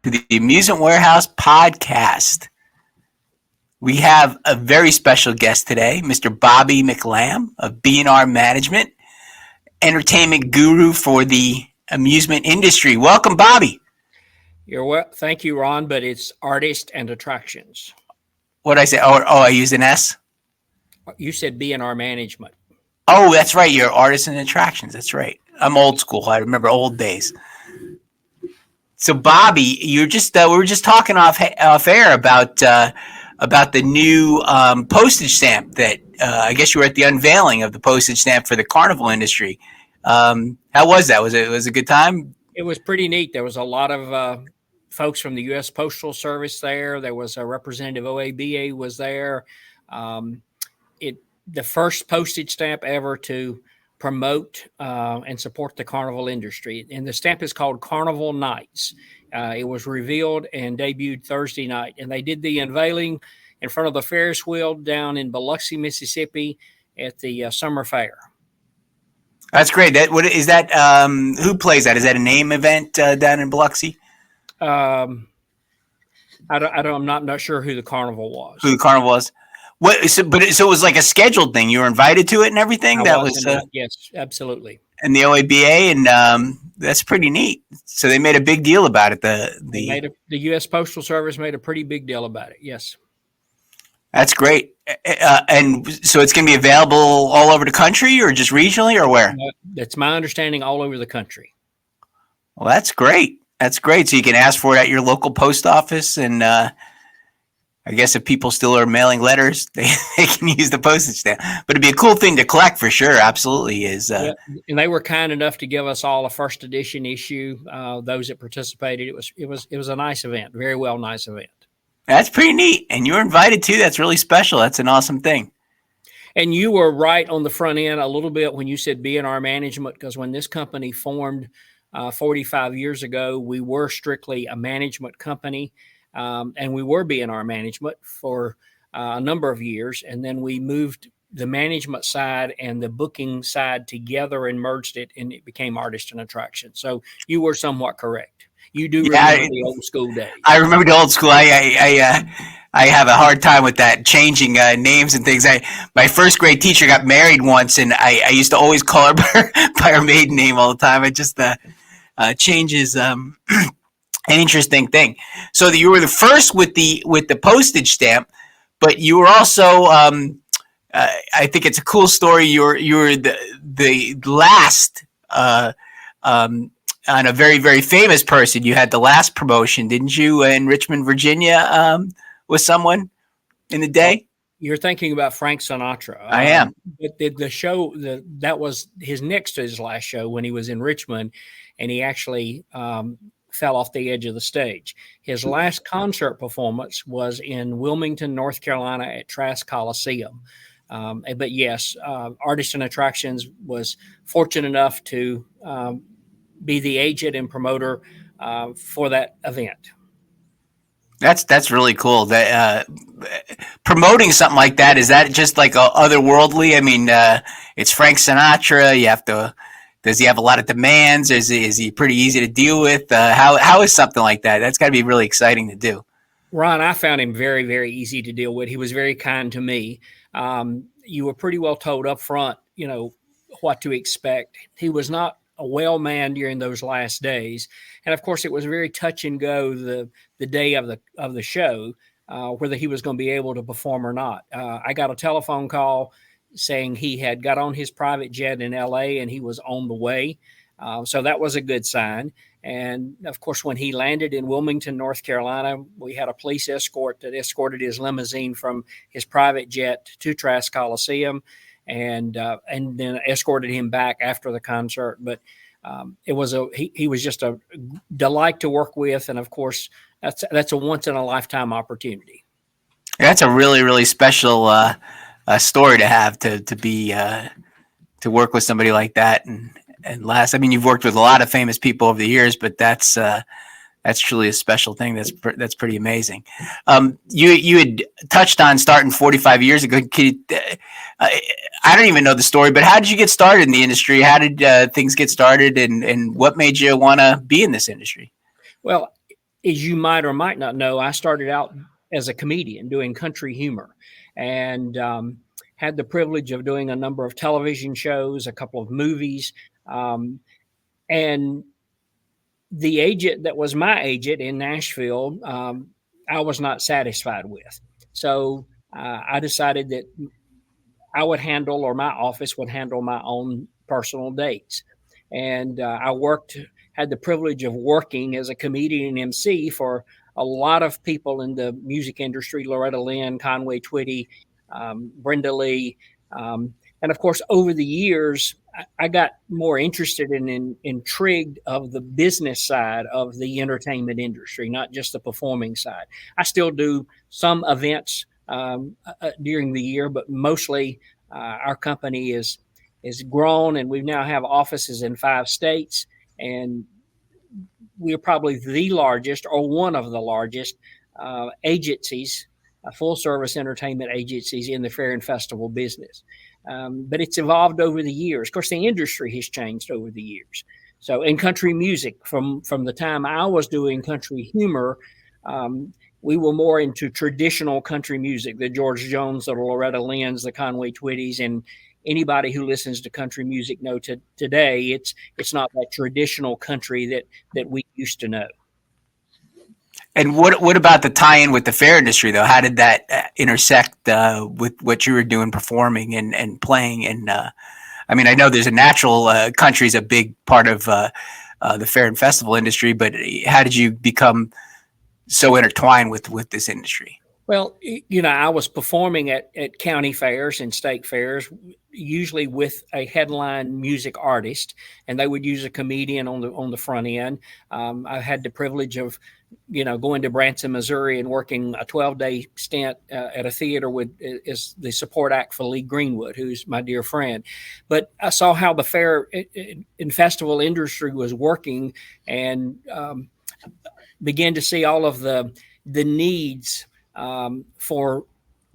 to the Amusement Warehouse podcast. We have a very special guest today, Mr. Bobby McLamb of B&R Management, entertainment guru for the amusement industry. Welcome, Bobby. Thank you, Ron, but it's artist and attractions. What did I say? I used an S? You said B&R Management. Oh, that's right. You're artist and attractions. That's right. I'm old school. I remember old days. So, Bobby, we were just talking off air about the new postage stamp that I guess you were at the unveiling of the postage stamp for the carnival industry. How was that? Was it a good time? It was pretty neat. There was a lot of folks from the U.S. Postal Service there. There was a representative OABA was there. The first postage stamp ever to promote and support the carnival industry. And the stamp is called Carnival Nights. It was revealed and debuted Thursday night. And they did the unveiling in front of the Ferris wheel down in Biloxi, Mississippi at the summer fair. That's great. What is that? Who plays that? Is that a name event down in Biloxi? I'm not sure who the carnival was. Who the carnival was? So it was like a scheduled thing. You were invited to it and everything. Yes, absolutely. And the OABA, and that's pretty neat. So they made a big deal about it. The U.S. Postal Service made a pretty big deal about it. Yes, that's great. And so it's going to be available all over the country, or just regionally, or where? That's my understanding. All over the country. Well, that's great. That's great. So you can ask for it at your local post office, and I guess if people still are mailing letters, they can use the postage stamp. But it'd be a cool thing to collect for sure. Absolutely is. And they were kind enough to give us all a first edition issue. Those that participated, it was a nice event, very well nice event. That's pretty neat, and you were invited too. That's really special. That's an awesome thing. And you were right on the front end a little bit when you said B&R Management, because when this company formed 45 years ago, we were strictly a management company. And we were B&R Management for a number of years. And then we moved the management side and the booking side together and merged it, and it became Artist and Attraction. So you were somewhat correct. You do remember the old school days. I remember the old school. I have a hard time with that, changing names and things. My first grade teacher got married once, and I used to always call her by her maiden name all the time. It just changes an interesting thing. So that you were the first with the postage stamp, but you were also I think it's a cool story. You were the last on a very, very famous person. You had the last promotion, didn't you, in Richmond, Virginia, with someone in the day? You're thinking about Frank Sinatra. I am. The show that was his next to his last show when he was in Richmond, and he actually fell off the edge of the stage. His last concert performance was in Wilmington, North Carolina at Trask Coliseum. But yes, Artists and Attractions was fortunate enough to be the agent and promoter for that event. That's really cool. That promoting something like that, is that just like otherworldly? I mean, it's Frank Sinatra. Does he have a lot of demands? Is he pretty easy to deal with? How is something like that? That's got to be really exciting to do. Ron, I found him very, very easy to deal with. He was very kind to me. You were pretty well told up front, what to expect. He was not a well man during those last days. And of course, it was very touch and go the day of the show, whether he was going to be able to perform or not. I got a telephone call saying he had got on his private jet in LA and he was on the way. So that was a good sign. And of course, when he landed in Wilmington, North Carolina, we had a police escort that escorted his limousine from his private jet to Trask Coliseum, and then escorted him back after the concert. But he was just a delight to work with, and of course, that's a once in a lifetime opportunity. That's a really, really special story to have to work with somebody like that. And last, I mean, you've worked with a lot of famous people over the years, but that's truly a special thing. That's pretty amazing. You had touched on starting 45 years ago. I don't even know the story, but how did you get started in the industry? How did things get started, and what made you want to be in this industry? Well, as you might or might not know, I started out as a comedian doing country humor, and had the privilege of doing a number of television shows, a couple of movies, and the agent that was my agent in Nashville, I was not satisfied with. So I decided that I would handle, or my office would handle, my own personal dates. And had the privilege of working as a comedian and MC for a lot of people in the music industry: Loretta Lynn, Conway Twitty, Brenda Lee. And of course, over the years, I got more interested and intrigued of the business side of the entertainment industry, not just the performing side. I still do some events during the year, but mostly our company is grown, and we now have offices in 5 states, and we're probably the largest, or one of the largest agencies, full service entertainment agencies in the fair and festival business. But it's evolved over the years. Of course, the industry has changed over the years. So in country music, from the time I was doing country humor, we were more into traditional country music: the George Jones, the Loretta Lynn's, the Conway Twitties, and anybody who listens to country music know today it's not that traditional country that we used to know. And what about the tie-in with the fair industry, though? How did that intersect with what you were doing, performing and playing? And I mean, I know there's a natural country is a big part of the fair and festival industry, but how did you become so intertwined with this industry? Well, I was performing at county fairs and state fairs, usually with a headline music artist, and they would use a comedian on the front end. I had the privilege of, going to Branson, Missouri, and working a 12-day stint at a theater as the support act for Lee Greenwood, who's my dear friend. But I saw how the fair and festival industry was working, and began to see all of the needs for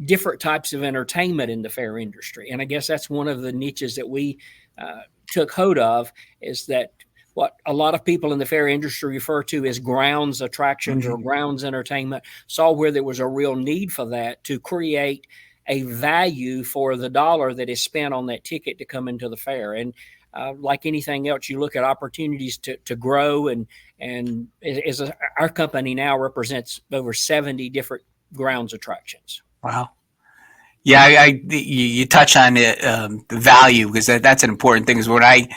different types of entertainment in the fair industry. And I guess that's one of the niches that we took hold of, is that what a lot of people in the fair industry refer to as grounds attractions or grounds entertainment, saw where there was a real need for that, to create a value for the dollar that is spent on that ticket to come into the fair. And like anything else, you look at opportunities to grow, and our company now represents over 70 different grounds attractions. Wow. Yeah, you touch on the value, because that's an important thing. Is when I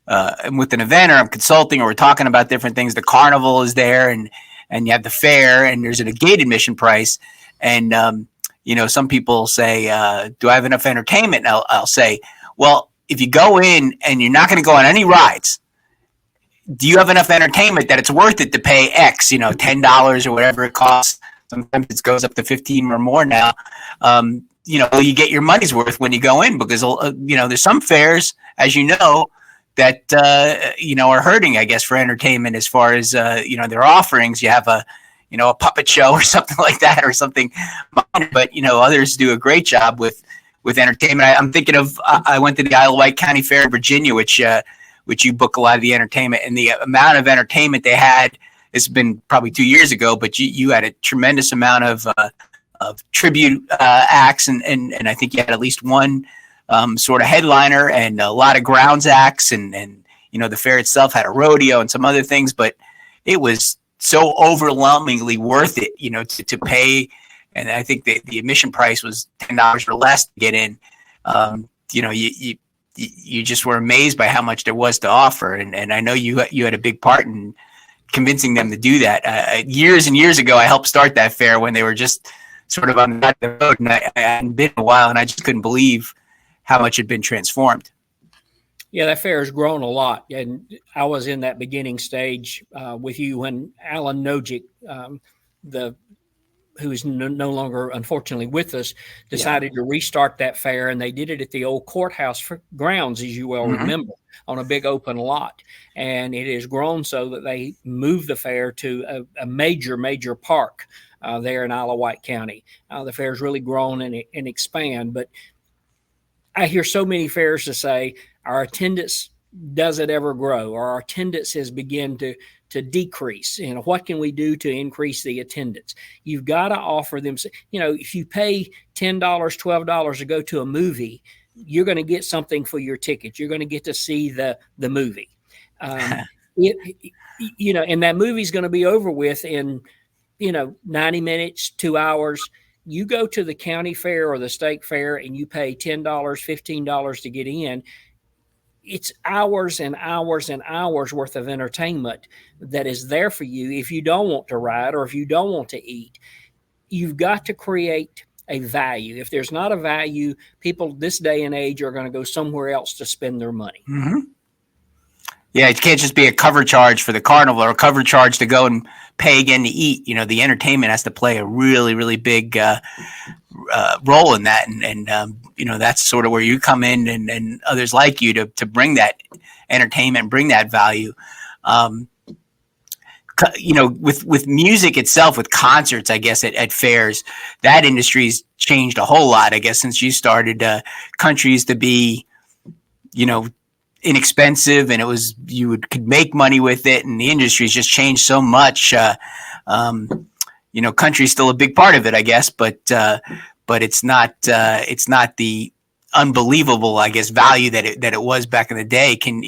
am with an event, or I'm consulting, or we're talking about different things, the carnival is there, and you have the fair, and there's a gate admission price, and some people say, "Do I have enough entertainment?" And I'll say, "Well, if you go in and you're not going to go on any rides, do you have enough entertainment that it's worth it to pay X, $10 or whatever it costs?" Sometimes it goes up to 15 or more now. Will you get your money's worth when you go in? Because, there's some fairs, as you know, that, are hurting, I guess, for entertainment as far as, their offerings. You have a puppet show or something like that, or something minor, but, others do a great job with entertainment. I'm thinking of, I went to the Isle of Wight County Fair in Virginia, which you book a lot of the entertainment, and the amount of entertainment they had, it's been probably 2 years ago, but you had a tremendous amount of tribute acts, and I think you had at least one sort of headliner, and a lot of grounds acts, and the fair itself had a rodeo and some other things, but it was so overwhelmingly worth it, to pay. And I think the admission price was $10 or less to get in. You just were amazed by how much there was to offer, and I know you had a big part in convincing them to do that. Years and years ago, I helped start that fair when they were just sort of on the road, and I hadn't been in a while, and I just couldn't believe how much had been transformed. Yeah, that fair has grown a lot, and I was in that beginning stage with you when Alan Nojic, who is no longer, unfortunately, with us, decided to restart that fair, and they did it at the old courthouse grounds, as you well remember, on a big open lot. And it has grown so that they moved the fair to a major park there in Isle of Wight County. The fair has really grown and expand, but I hear so many fairs to say our attendance does it ever grow? Or our attendance has begun to decrease? What can we do to increase the attendance? You've got to offer them, if you pay $10, $12 to go to a movie, you're going to get something for your ticket. You're going to get to see the movie. And that movie's going to be over with in 90 minutes, 2 hours. You go to the county fair or the state fair and you pay $10, $15 to get in. It's hours and hours and hours worth of entertainment that is there for you. If you don't want to ride or if you don't want to eat, you've got to create a value. If there's not a value, people this day and age are going to go somewhere else to spend their money. Mm-hmm. Yeah, it can't just be a cover charge for the carnival or a cover charge to go and pay again to eat. The entertainment has to play a really, really big role in that. And that's sort of where you come in and others like you to bring that entertainment, bring that value. With music itself, with concerts, I guess at fairs, that industry's changed a whole lot, I guess, since you started. Country used to be, inexpensive, and could make money with it, and the industry's just changed so much. Country's still a big part of it, I guess, but it's not the unbelievable, I guess, value that it was back in the day. Can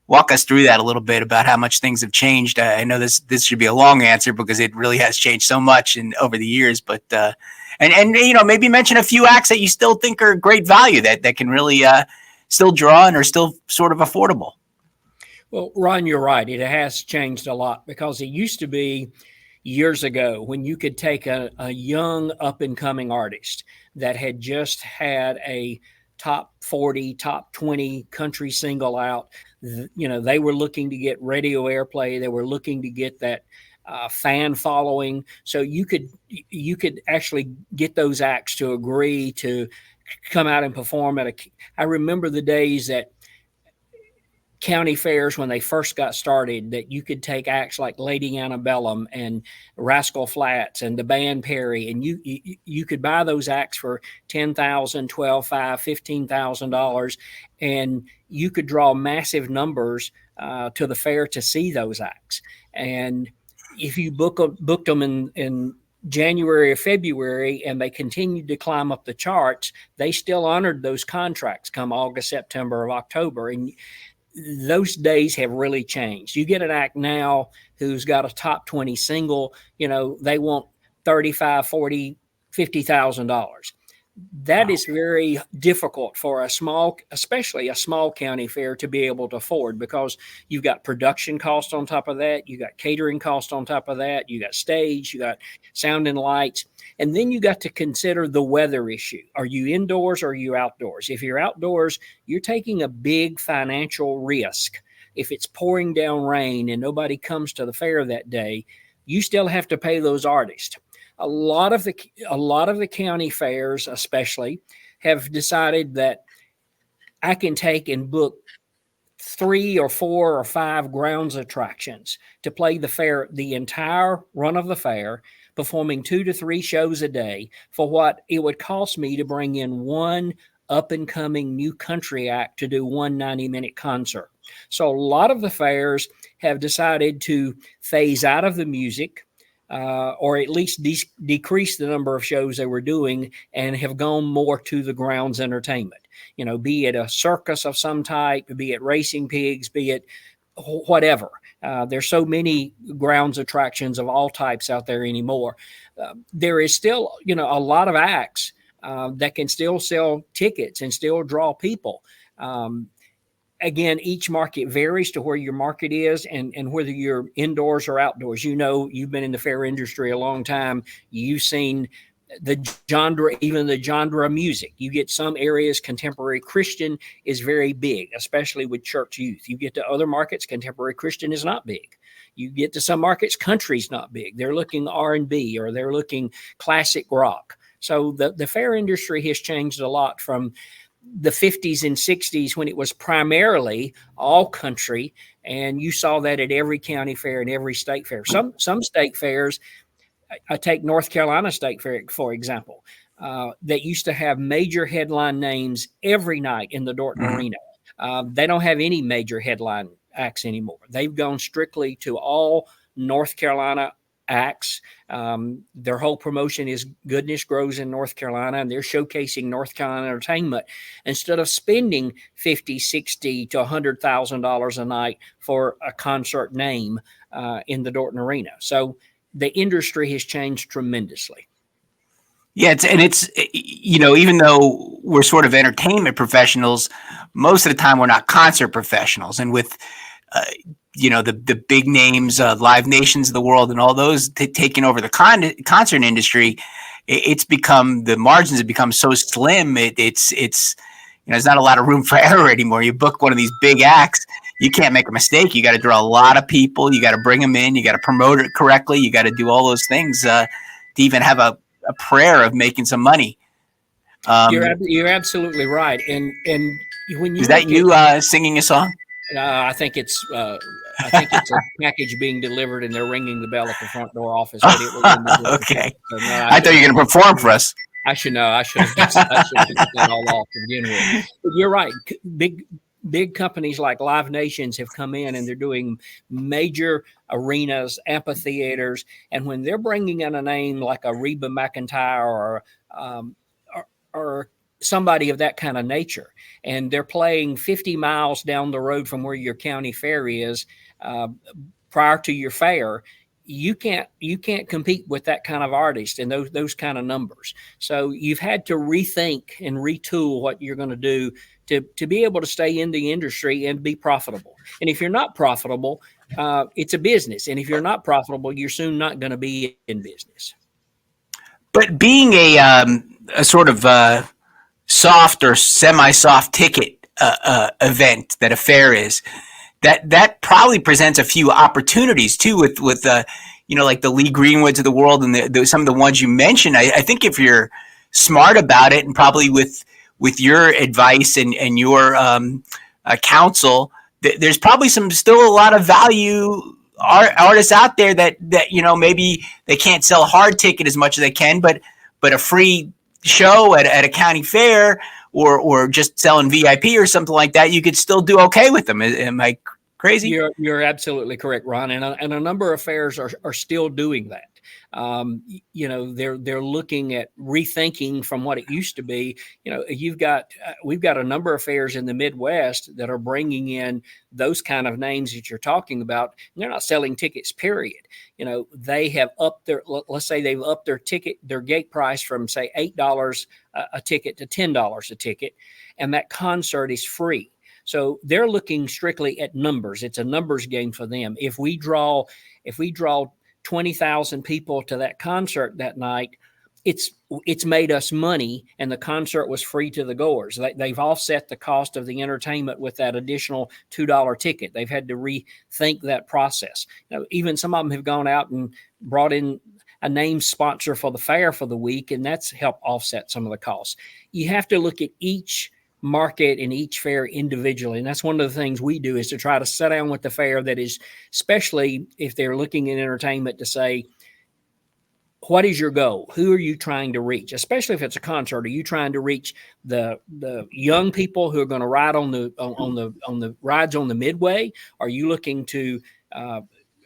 walk us through that a little bit about how much things have changed? I know this should be a long answer because it really has changed so much over the years, but and maybe mention a few acts that you still think are great value that can really still draw and are still sort of affordable. Well, Ron, you're right. It has changed a lot because it used to be years ago when you could take a young up and coming artist that had just had a top 40, top 20 country single out. They were looking to get radio airplay. They were looking to get that fan following. So you could actually get those acts to agree to come out and perform I remember the days that county fairs, when they first got started, that you could take acts like Lady Antebellum and Rascal Flatts and the Band Perry, and you could buy those acts for $10,000, $12,500, $15,000, and you could draw massive numbers to the fair to see those acts. And if you booked them in January or February, and they continued to climb up the charts, they still honored those contracts come August, September, or October. And those days have really changed. You get an act now who's got a top 20 single, they want $35,000, $40,000, $50,000. That is very difficult for especially a small county fair to be able to afford, because you've got production costs on top of that. You got catering costs on top of that. You got stage, you got sound and lights. And then you got to consider the weather issue. Are you indoors or are you outdoors? If you're outdoors, you're taking a big financial risk. If it's pouring down rain and nobody comes to the fair that day, you still have to pay those artists. A lot of the county fairs, especially, have decided that I can take and book 3 or 4 or 5 grounds attractions to play the fair, the entire run of the fair, performing 2 to 3 shows a day for what it would cost me to bring in one up and coming new country act to do one 90-minute concert. So a lot of the fairs have decided to phase out of the music, or at least decrease the number of shows they were doing, and have gone more to the grounds entertainment. Be it a circus of some type, be it racing pigs, be it whatever. There's so many grounds attractions of all types out there anymore. There is still, a lot of acts that can still sell tickets and still draw people. Again, each market varies to where your market is and whether you're indoors or outdoors. You've been in the fair industry a long time. You've seen the genre of music. You get some areas, contemporary Christian is very big, especially with church youth. You get to other markets, contemporary Christian is not big. You get to some markets, country's not big. They're looking R&B or they're looking classic rock. So the fair industry has changed a lot from the 50s and 60s, when it was primarily all country, and you saw that at every county fair and every state fair. Some state fairs, I take North Carolina State Fair, for example, that used to have major headline names every night in the Dorton Arena. They don't have any major headline acts anymore. They've gone strictly to all North Carolina acts. Their whole promotion is goodness grows in North Carolina, and they're showcasing North Carolina entertainment instead of spending 50, 60 to $100,000 a night for a concert name in the Dorton Arena. So the industry has changed tremendously. Yeah, it's even though we're sort of entertainment professionals, most of the time we're not concert professionals. And with the big names, Live Nations of the world, and all those taking over the concert industry, it's become, the margins have become so slim. It's there's not a lot of room for error anymore. You book one of these big acts, you can't make a mistake. You got to draw a lot of people. You got to bring them in. You got to promote it correctly. You got to do all those things to even have a prayer of making some money. You're absolutely right. And when you is that you singing a song? I think it's a package being delivered, and they're ringing the bell at the front door office. Okay. So, no, I thought you were going to perform for us. I should know. I should have that all off to begin with. But you're right. Big companies like Live Nations have come in, and they're doing major arenas, amphitheaters, and when they're bringing in a name like a Reba McEntire or somebody of that kind of nature, and they're playing 50 miles down the road from where your county fair is prior to your fair, you can't compete with that kind of artist and those kind of numbers. So you've had to rethink and retool what you're going to do to be able to stay in the industry and be profitable. And if you're not profitable, it's a business. And if you're not profitable, you're soon not going to be in business. But being a sort of soft or semi-soft ticket event that a fair is, that probably presents a few opportunities too with like the Lee Greenwoods of the world and some of the ones you mentioned. I think if you're smart about it, and probably with your advice and your counsel, there's probably still a lot of value artists out there that maybe they can't sell a hard ticket as much as they can, but a free show at a county fair or just selling VIP or something like that, you could still do okay with them. Am I crazy? You're absolutely correct, Ron. And a number of fairs are still doing that. They're looking at rethinking from what it used to be. We've got a number of fairs in the Midwest that are bringing in those kind of names that you're talking about. They're not selling tickets, period. They have upped let's say they've upped their gate price from say $8 a ticket to $10 a ticket, and that concert is free. So they're looking strictly at numbers. It's a numbers game for them. If we draw 20,000 people to that concert that night, it's made us money, and the concert was free to the goers. They've offset the cost of the entertainment with that additional $2 ticket. They've had to rethink that process. Even some of them have gone out and brought in a name sponsor for the fair for the week, and that's helped offset some of the costs. You have to look at each market and each fair individually. And that's one of the things we do, is to try to sit down with the fair that is, especially if they're looking at entertainment, to say, what is your goal? Who are you trying to reach? Especially if it's a concert, are you trying to reach the young people who are going to ride on the rides on the midway? Are you looking to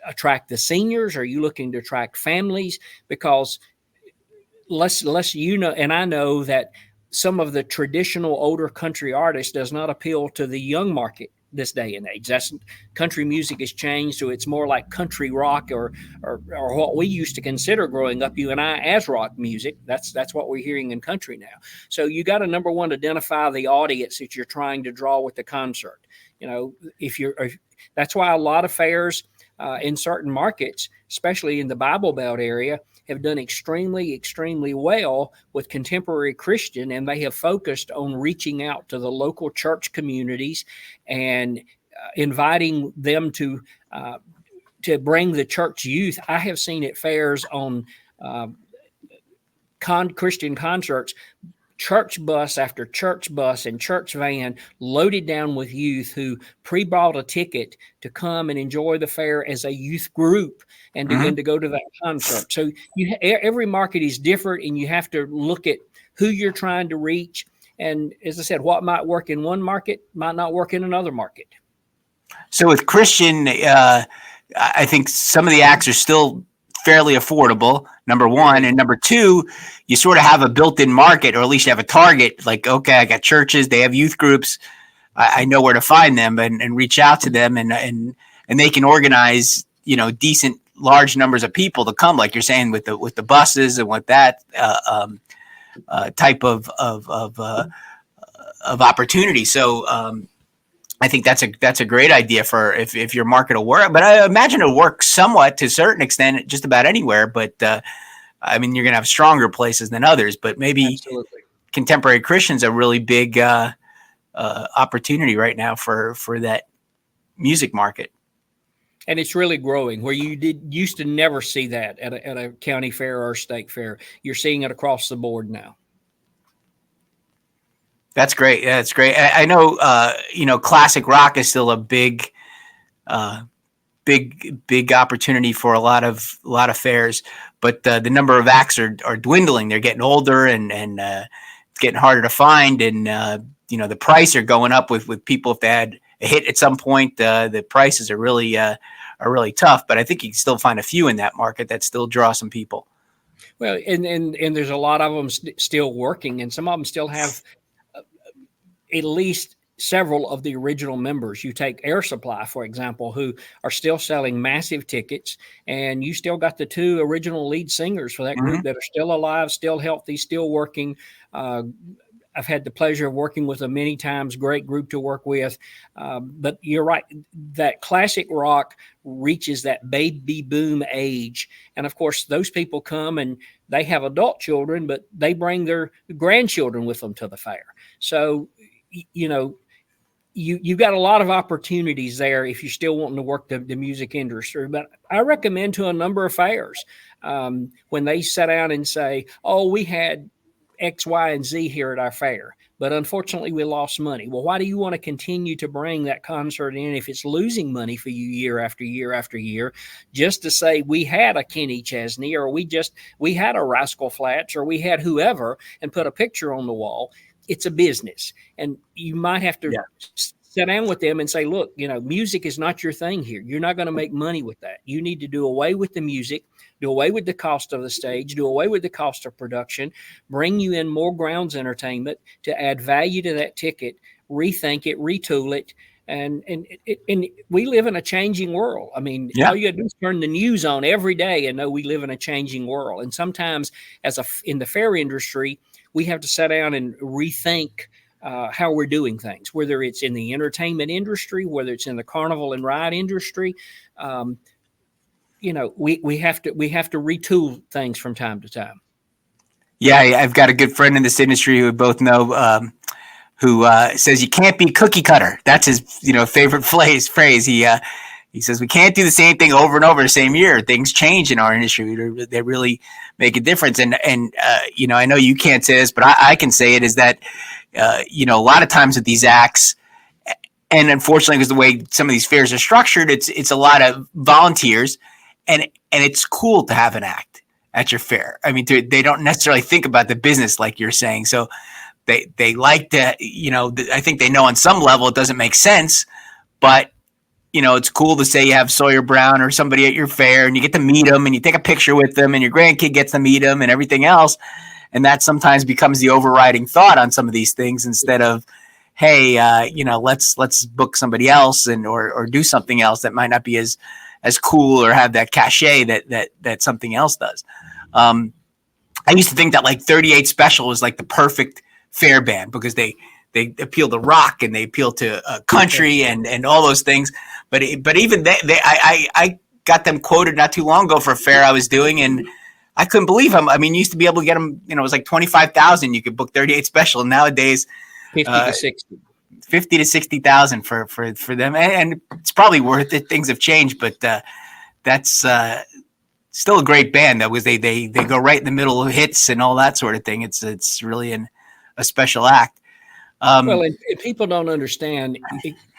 attract the seniors? Are you looking to attract families? Because and I know that some of the traditional older country artists does not appeal to the young market this day and age. Country music has changed, so it's more like country rock or what we used to consider growing up, you and I, as rock music. That's what we're hearing in country now. So you got to, number one, identify the audience that you're trying to draw with the concert. That's why a lot of fairs in certain markets, especially in the Bible Belt area, have done extremely, extremely well with contemporary Christian, and they have focused on reaching out to the local church communities and inviting them to bring the church youth. I have seen at fairs on Christian concerts, church bus after church bus and church van loaded down with youth who pre-bought a ticket to come and enjoy the fair as a youth group and to go to that concert. So every market is different, and you have to look at who you're trying to reach And as I said, what might work in one market might not work in another market. So with Christian, I think some of the acts are still fairly affordable, number one. And number two, you sort of have a built-in market, or at least you have a target. Like, okay, I got churches, they have youth groups. I know where to find them and reach out to them, and they can organize, decent large numbers of people to come, like you're saying, with the buses and with that type of opportunity. So I think that's a great idea for if your market will work. But I imagine it'll work somewhat to a certain extent, just about anywhere. But I mean, you're going to have stronger places than others. But maybe Absolutely. Contemporary Christian's a really big opportunity right now for that music market. And it's really growing, where you used to never see that at a county fair or a state fair. You're seeing it across the board now. That's great. Yeah, that's great. I know, classic rock is still a big opportunity for a lot of fairs, but the number of acts are dwindling. They're getting older, and it's getting harder to find, and the price are going up with people. If they had a hit at some point, the prices are really tough. But I think you can still find a few in that market that still draw some people. Well, and there's a lot of them still working, and some of them still have at least several of the original members. You take Air Supply, for example, who are still selling massive tickets, and you still got the two original lead singers for that group that are still alive, still healthy, still working. I've had the pleasure of working with them many times. Great group to work with. But you're right, that classic rock reaches that baby boom age. And of course, those people come and they have adult children, but they bring their grandchildren with them to the fair. So, you've got a lot of opportunities there if you're still wanting to work the music industry. But I recommend to a number of fairs when they sit down and say, oh, we had X, Y, and Z here at our fair, but unfortunately we lost money. Well, why do you want to continue to bring that concert in if it's losing money for you year after year after year, just to say we had a Kenny Chesney, or we had a Rascal Flatts, or we had whoever, and put a picture on the wall? It's a business, and you might have to sit down with them and say, look, music is not your thing here. You're not going to make money with that. You need to do away with the music, do away with the cost of the stage, do away with the cost of production, bring you in more grounds entertainment to add value to that ticket, rethink it, retool it. And we live in a changing world. I mean, all you got to do is turn the news on every day and know we live in a changing world. And sometimes in the fair industry, we have to sit down and rethink how we're doing things, whether it's in the entertainment industry, whether it's in the carnival and ride industry. We have to retool things from time to time. Yeah, I've got a good friend in this industry who we both know, who says you can't be cookie cutter. That's his favorite phrase. He says we can't do the same thing over and over the same year. Things change in our industry. They really make a difference. And I know you can't say this, but I can say it, is that a lot of times with these acts, and unfortunately, because the way some of these fairs are structured, it's a lot of volunteers, and it's cool to have an act at your fair. I mean, they don't necessarily think about the business like you're saying. So they like to, I think they know on some level it doesn't make sense, but it's cool to say you have Sawyer Brown or somebody at your fair, and you get to meet them, and you take a picture with them, and your grandkid gets to meet them, and everything else. And that sometimes becomes the overriding thought on some of these things, instead of, hey, let's book somebody else or do something else that might not be as cool or have that cachet that something else does. I used to think that like 38 Special was like the perfect fair band, because they appeal to rock and they appeal to country and all those things. But even I got them quoted not too long ago for a fair I was doing, and I couldn't believe them. I mean, you used to be able to get them, it was like 25,000. You could book 38 Special. Nowadays, 50 to 60. 50 to 60,000 for them, and it's probably worth it. Things have changed, but that's still a great band. That was they go right in the middle of hits and all that sort of thing. It's really a special act. Well, and people don't understand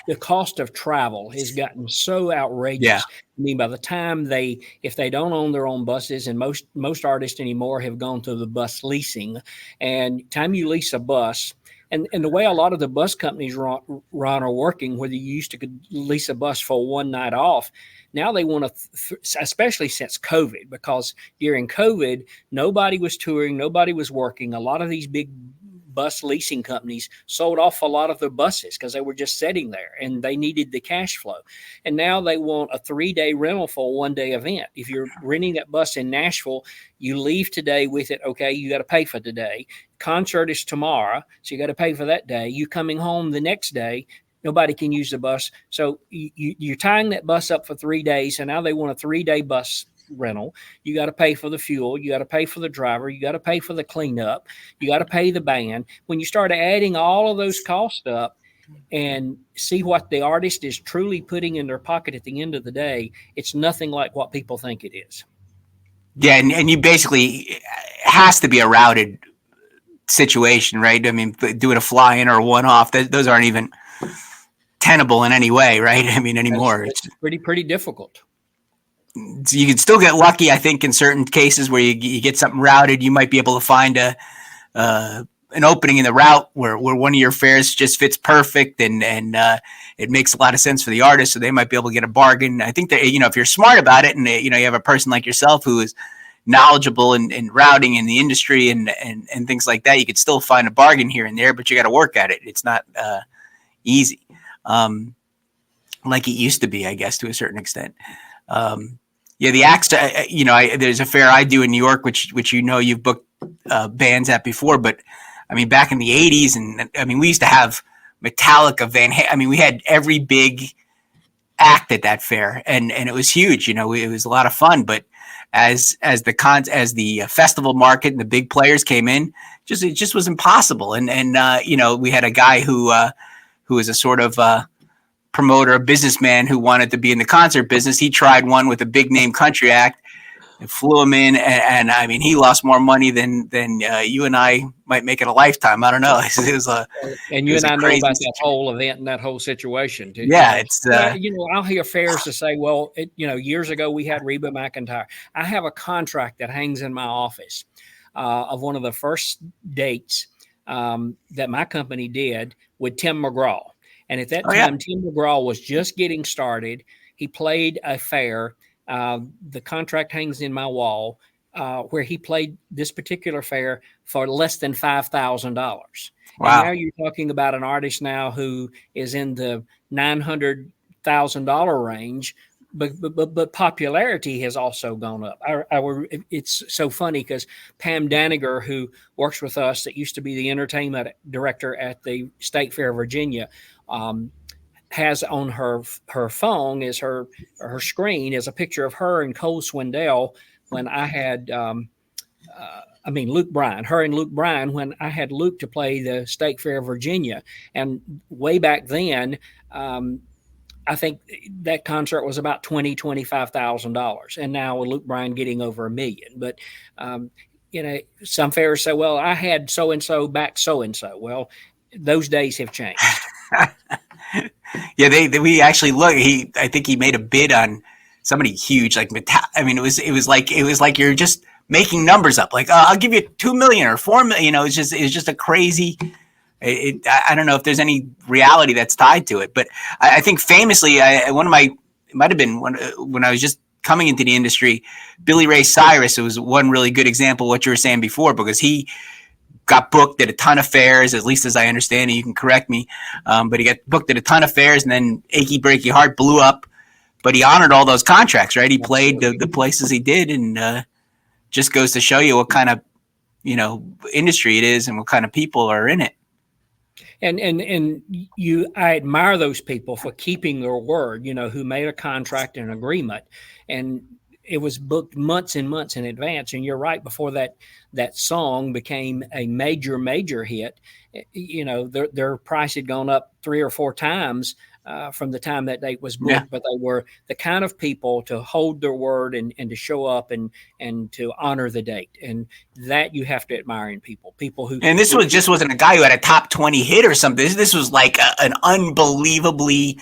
the cost of travel has gotten so outrageous. Yeah. I mean, by the time if they don't own their own buses, and most artists anymore have gone to the bus leasing, and time you lease a bus, And the way a lot of the bus companies run are working, where you used to lease a bus for one night off, now they want to, especially since COVID, because during COVID, nobody was touring, nobody was working. A lot of these big bus leasing companies sold off a lot of their buses because they were just sitting there and they needed the cash flow. And now they want a 3-day rental for a 1-day event. If you're renting that bus in Nashville, you leave today with it. Okay, you got to pay for today. Concert is tomorrow, so you got to pay for that day. You coming home the next day, nobody can use the bus. So you're tying that bus up for 3 days, and now they want a 3-day bus rental. You got to pay for the fuel. You got to pay for the driver. You got to pay for the cleanup. You got to pay the band. When you start adding all of those costs up and see what the artist is truly putting in their pocket at the end of the day, it's nothing like what people think it is. Yeah, and you basically, it has to be a routed situation, right? I mean, doing a fly-in or a one-off, those aren't even tenable in any way, right? I mean, anymore. It's pretty difficult. You can still get lucky, I think, in certain cases where you get something routed. You might be able to find an opening in the route where one of your fares just fits perfect, and it makes a lot of sense for the artist, so they might be able to get a bargain. I think that, if you're smart about it, and you have a person like yourself who is knowledgeable in routing in the industry and things like that, you could still find a bargain here and there, but you got to work at it. It's not easy, like it used to be, I guess, to a certain extent. The acts, there's a fair I do in New York, which you've booked bands at before, but I mean, back in the 80s, and I mean, we used to have Metallica, Van Halen. I mean, we had every big act at that fair, and it was huge. It was a lot of fun. But as the festival market and the big players came in, it just was impossible. And we had a guy who was a sort of promoter, a businessman who wanted to be in the concert business. He tried one with a big name country act and flew him in. And I mean, he lost more money than you and I might make in a lifetime. I don't know. It was and you and I know about that whole event and that whole situation too. Yeah. It's, I'll hear fairs to say, well, years ago we had Reba McEntire. I have a contract that hangs in my office of one of the first dates that my company did with Tim McGraw. And at that time, Tim McGraw was just getting started. He played a fair. The contract hangs in my wall where he played this particular fair for less than $5,000. Wow. And now you're talking about an artist now who is in the $900,000 range, but popularity has also gone up. It's so funny because Pam Daniger, who works with us, that used to be the entertainment director at the State Fair of Virginia, has on her phone is her screen is a picture of her and Cole Swindell when I had Luke Bryan, her and Luke Bryan, when I had Luke to play the State Fair of Virginia. And way back then, I think that concert was about $25,000, and now with Luke Bryan getting over $1 million. But some fairs say, well, I had so and so back so and so. Well, those days have changed. Yeah, we actually look. I think he made a bid on somebody huge, like Metal. I mean, it was like you're just making numbers up. Like, I'll give you $2 million or $4 million. It's just a crazy. I don't know if there's any reality that's tied to it, but I think famously, it might have been when I was just coming into the industry, Billy Ray Cyrus. It was one really good example of what you were saying before, because he got booked at a ton of fairs, at least as I understand it. You can correct me, but he got booked at a ton of fairs, and then Achy Breaky Heart blew up. But he honored all those contracts, right? He played the places he did, and just goes to show you what kind of industry it is and what kind of people are in it. And I admire those people for keeping their word, who made a contract and agreement, and it was booked months and months in advance. And you're right, before that song became a major hit, their price had gone up 3 or 4 times from the time that date was booked. Yeah. But they were the kind of people to hold their word and to show up and to honor the date. And that you have to admire in people who. And this wasn't a guy who had a top 20 hit or something. This was like an unbelievably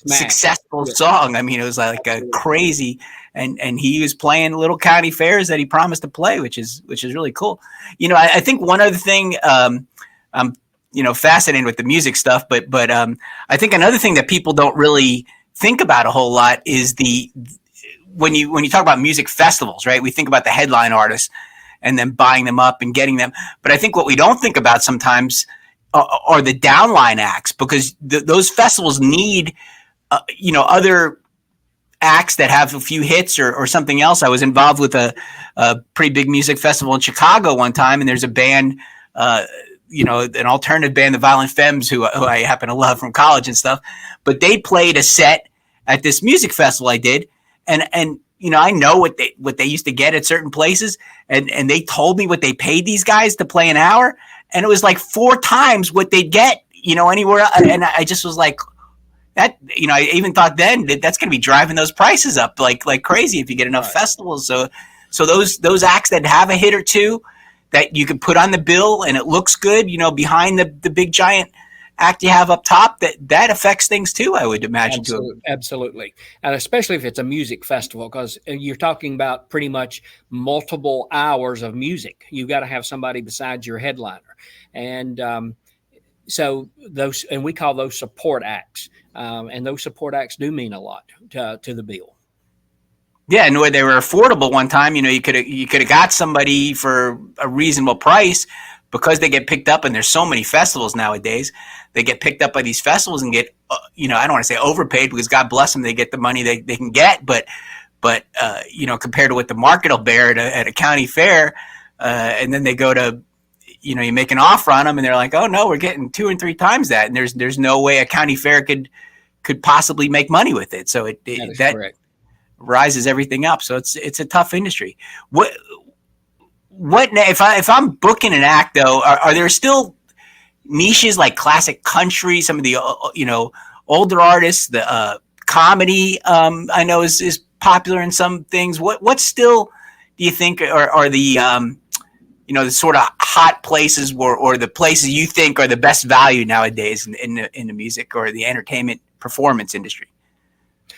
successful song. I mean, it was like a crazy, and he was playing little county fairs that he promised to play, which is really cool. I think one other thing, fascinated with the music stuff. But I think another thing that people don't really think about a whole lot is when you talk about music festivals, right? We think about the headline artists and then buying them up and getting them. But I think what we don't think about sometimes are the downline acts, because those festivals need, other acts that have a few hits or something else. I was involved with a pretty big music festival in Chicago one time, and there's a band, an alternative band, the Violent Femmes, who I happen to love from college and stuff. But they played a set at this music festival I did, and I know what they used to get at certain places, and they told me what they paid these guys to play an hour, and it was like 4 times what they'd get, anywhere. And I just was like, that, I even thought then that's going to be driving those prices up like crazy if you get enough festivals. So those acts that have a hit or two that you can put on the bill and it looks good, behind the big giant act you have up top, that affects things too, I would imagine. Absolutely. And especially if it's a music festival, because you're talking about pretty much multiple hours of music. You've got to have somebody besides your headliner. And so those, and we call those support acts. And those support acts do mean a lot to the bill. Yeah, and they were affordable one time. You could have got somebody for a reasonable price, because they get picked up, and there's so many festivals nowadays. They get picked up by these festivals and get, I don't want to say overpaid, because God bless them, they get the money they can get. But compared to what the market will bear at a county fair, and then they go to, you make an offer on them, and they're like, oh no, we're getting 2 and 3 times that, and there's no way a county fair could possibly make money with it. So that correct. Rises everything up. So it's a tough industry. What if I'm booking an act though? Are there still niches like classic country, some of the older artists, the comedy? I know is popular in some things. What still do you think are the the sort of hot places or the places you think are the best value nowadays in the music or the entertainment performance industry?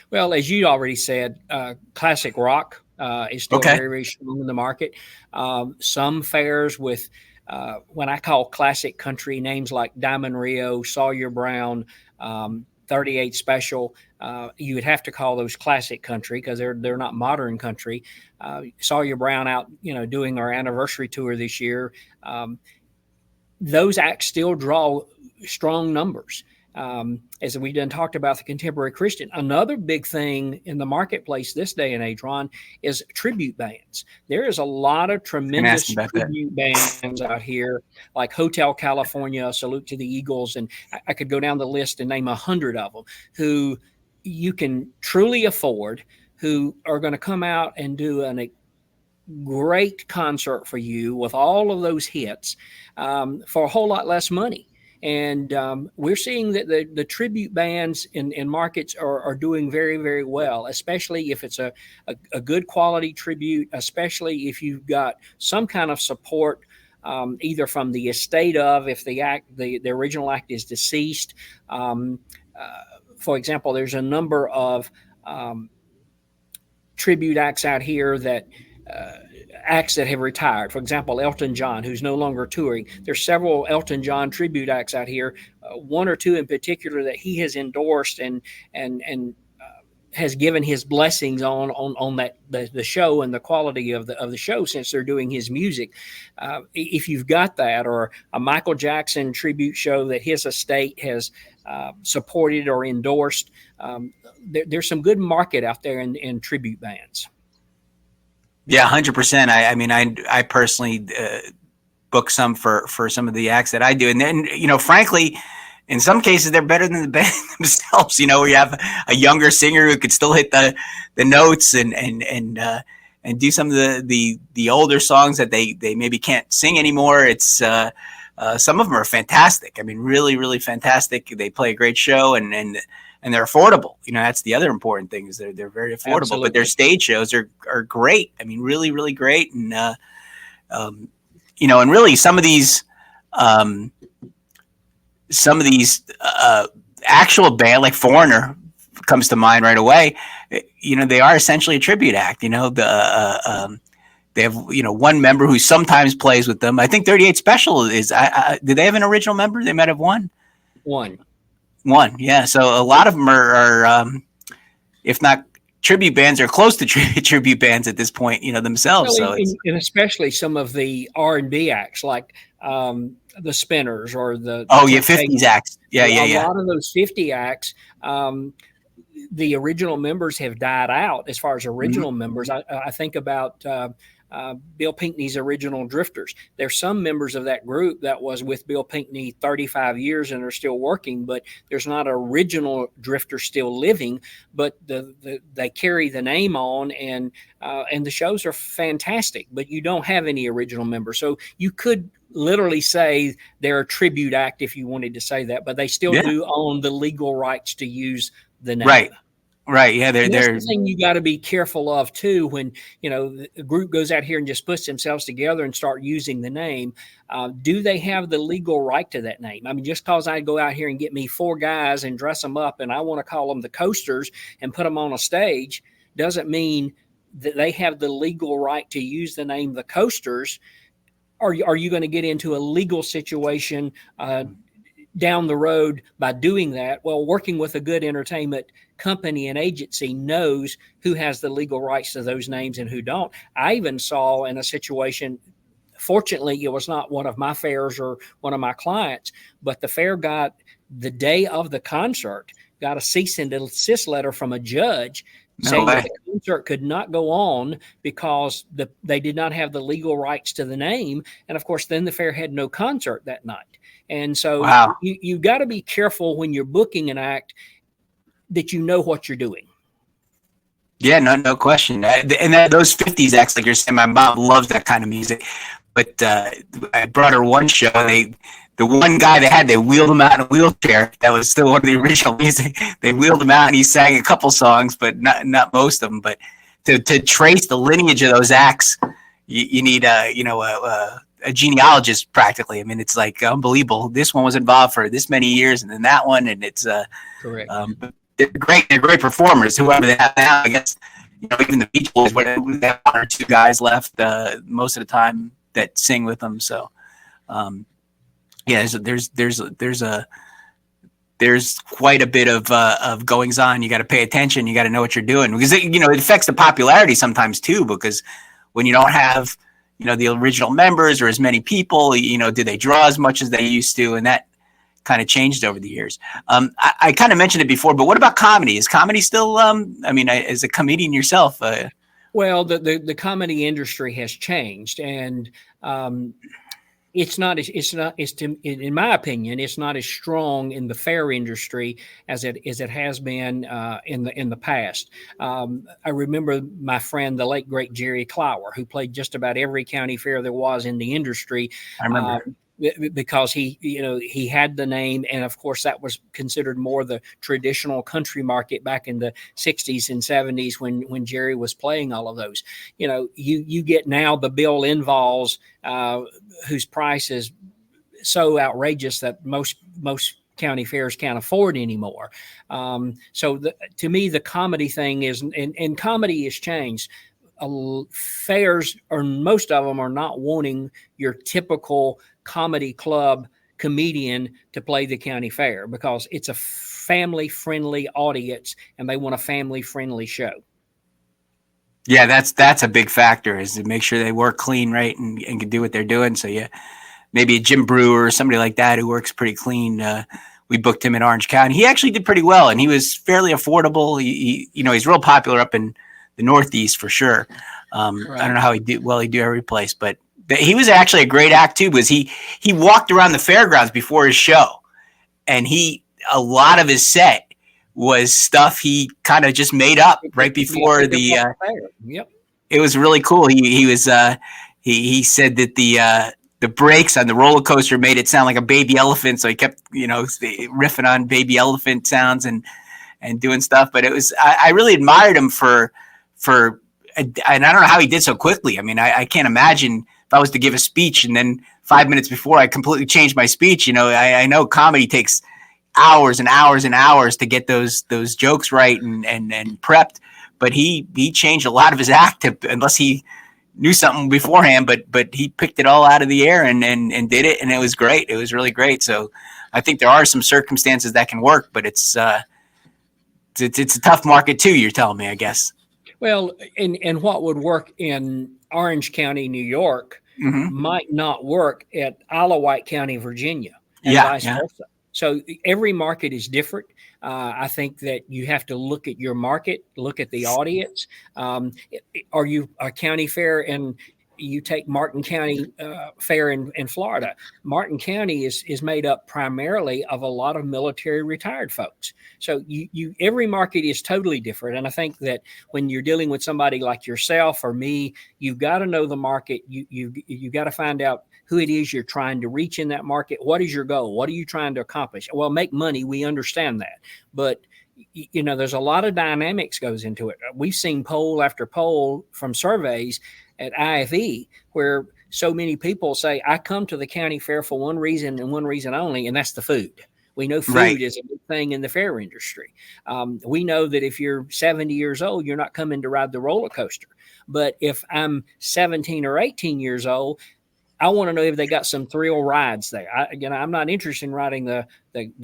Well, as you already said, classic rock is still very, very strong in the market. Some fairs with when I call classic country, names like Diamond Rio, Sawyer Brown, 38 Special, you would have to call those classic country, because they're not modern country. Sawyer Brown out, doing our anniversary tour this year. Those acts still draw strong numbers. As we done talked about the contemporary Christian, another big thing in the marketplace this day and age, Ron, is tribute bands. There is a lot of tremendous tribute bands out here, like Hotel California, Salute to the Eagles, and I could go down the list and name 100 of them who you can truly afford, who are going to come out and do a great concert for you with all of those hits for a whole lot less money. And we're seeing that the tribute bands in markets are doing very, very well, especially if it's a good quality tribute, especially if you've got some kind of support, either from the estate of, if the original act is deceased. For example, there's a number of tribute acts out here that acts that have retired. For example, Elton John, who's no longer touring. There's several Elton John tribute acts out here, 1 or 2 in particular that he has endorsed and has given his blessings on that the show and the quality of the show, since they're doing his music. If you've got that, or a Michael Jackson tribute show that his estate has supported or endorsed, there's some good market out there in tribute bands. Yeah, 100%. I mean, I personally book some for some of the acts that I do, and then frankly, in some cases they're better than the band themselves. Where you have a younger singer who could still hit the notes and do some of the older songs that they maybe can't sing anymore. It's some of them are fantastic. I mean, really, really fantastic. They play a great show and they're affordable. That's the other important thing, is they're very affordable. Absolutely. But their stage shows are great. I mean, really, really great. And and really some of these actual band, like Foreigner comes to mind right away. They are essentially a tribute act. They have, one member who sometimes plays with them. I think 38 Special is. Do they have an original member? They might have one. One. Yeah. So a lot of them are if not tribute bands, are close to tribute bands at this point, themselves. Well, So it's, and especially some of the R&B acts like the Spinners or the 50s acts. Yeah. A lot of those 50 acts. The original members have died out as far as original members. I think about Bill Pinkney's original Drifters. There's some members of that group that was with Bill Pinkney 35 years and are still working, but there's not an original Drifter still living, but they carry the name on, and the shows are fantastic, but you don't have any original members. So you could literally say they're a tribute act if you wanted to say that, but they still do own the legal rights to use the name. Right. Yeah. That's the thing you got to be careful of too, when, the group goes out here and just puts themselves together and start using the name. Do they have the legal right to that name? I mean, just cause I go out here and get me 4 guys and dress them up and I want to call them the Coasters and put them on a stage doesn't mean that they have the legal right to use the name the Coasters. Are you going to get into a legal situation down the road by doing that? Well, working with a good entertainment company and agency knows who has the legal rights to those names and who don't. I even saw in a situation, fortunately, it was not one of my fairs or one of my clients, but the fair got, the day of the concert, got a cease and desist letter from a judge saying that the concert could not go on because they did not have the legal rights to the name. And of course, then the fair had no concert that night. And so you got to be careful when you're booking an act that you know what you're doing. Yeah, no question. And those 50s acts, like you're saying, my mom loves that kind of music. But I brought her one show. The one guy they wheeled him out in a wheelchair. That was still one of the original music. They wheeled him out and he sang a couple songs, but not most of them. But to trace the lineage of those acts, you need a genealogist practically. I mean, it's like unbelievable. This one was involved for this many years, and then that one, and it's correct. They're great performers. Whoever they have now, I guess, even the Beach Boys, they have 1 or 2 guys left most of the time that sing with them. So, there's quite a bit of goings on. You got to pay attention. You got to know what you're doing, because it affects the popularity sometimes too. Because when you don't have the original members or as many people, do they draw as much as they used to? And that kind of changed over the years. I kind of mentioned it before, but what about comedy? Is comedy still, as a comedian yourself? Well, the comedy industry has changed, and in my opinion, it's not as strong in the fair industry as it has been in the past. I remember my friend, the late great Jerry Clower, who played just about every county fair there was in the industry. I remember. Because he had the name, and of course that was considered more the traditional country market back in the 60s and 70s when Jerry was playing all of those. You get now the Bill Invalls, whose price is so outrageous that most county fairs can't afford anymore. To me, the comedy thing is, and comedy has changed. Fairs, or most of them, are not wanting your typical comedy club comedian to play the county fair, because it's a family-friendly audience and they want a family-friendly show. Yeah, that's a big factor, is to make sure they work clean, right, and can do what they're doing. So yeah, maybe a Jim Brewer or somebody like that who works pretty clean. We booked him in Orange County. He actually did pretty well, and he was fairly affordable. He's real popular up in the Northeast for sure. Right. I don't know how he do every place, but he was actually a great act too, because he walked around the fairgrounds before his show, and a lot of his set was stuff he kind of just made up right before the. Yep. It was really cool. He said that the brakes on the roller coaster made it sound like a baby elephant, so he kept riffing on baby elephant sounds and doing stuff. But it was I really admired him for and I don't know how he did so quickly. I mean, I can't imagine if I was to give a speech and then 5 minutes before I completely changed my speech. I know comedy takes hours and hours and hours to get those jokes right and prepped, but he changed a lot of his act unless he knew something beforehand, but he picked it all out of the air and did it, and it was great. It was really great. So I think there are some circumstances that can work, but it's a tough market too. You're telling me, I guess. Well, and what would work in Orange County, New York, Mm-hmm. might not work at Isle of Wight County, Virginia, and Yeah, vice yeah, versa. So every market is different. I think that you have to look at your market, look at the audience. Are you a county fair and you take Martin County Fair in Florida? Martin County is made up primarily of a lot of military retired folks. So every market is totally different. And I think that when you're dealing with somebody like yourself or me, you've got to know the market. You got to find out who it is you're trying to reach in that market. What is your goal? What are you trying to accomplish? Well, make money. We understand that, but there's a lot of dynamics goes into it. We've seen poll after poll from surveys at IFE where so many people say, I come to the county fair for one reason and one reason only, and that's the food. We know right. food is a big thing in the fair industry. We know that if you're 70 years old, you're not coming to ride the roller coaster. But if I'm 17 or 18 years old, I want to know if they got some thrill rides there. I'm not interested in riding the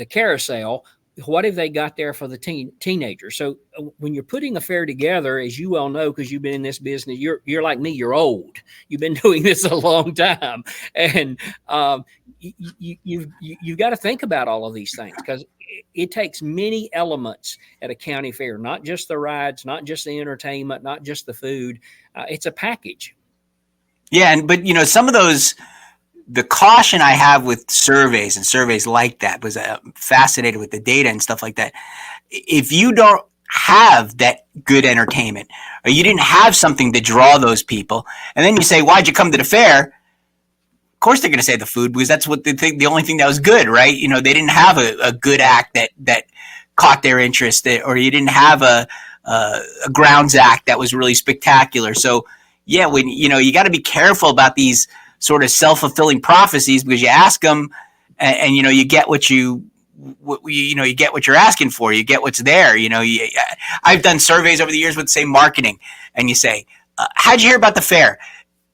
carousel. What have they got there for the teenagers? So when you're putting a fair together, as you well know, because you've been in this business, you're like me, you're old. You've been doing this a long time, and you've got to think about all of these things because it takes many elements at a county fair, not just the rides, not just the entertainment, not just the food. It's a package. Yeah, but some of those, the caution I have with surveys and surveys like that, was fascinated with the data and stuff like that. If you don't have that good entertainment, or you didn't have something to draw those people, and then you say, "Why'd you come to the fair?" Of course, they're going to say the food, because that's what they think, the only thing that was good, right? They didn't have a good act that caught their interest, or you didn't have a grounds act that was really spectacular. So yeah, when you got to be careful about these sort of self-fulfilling prophecies, because you ask them, and you get what you get what you're asking for. You get what's there. I've done surveys over the years with, say, marketing, and you say, "How'd you hear about the fair?"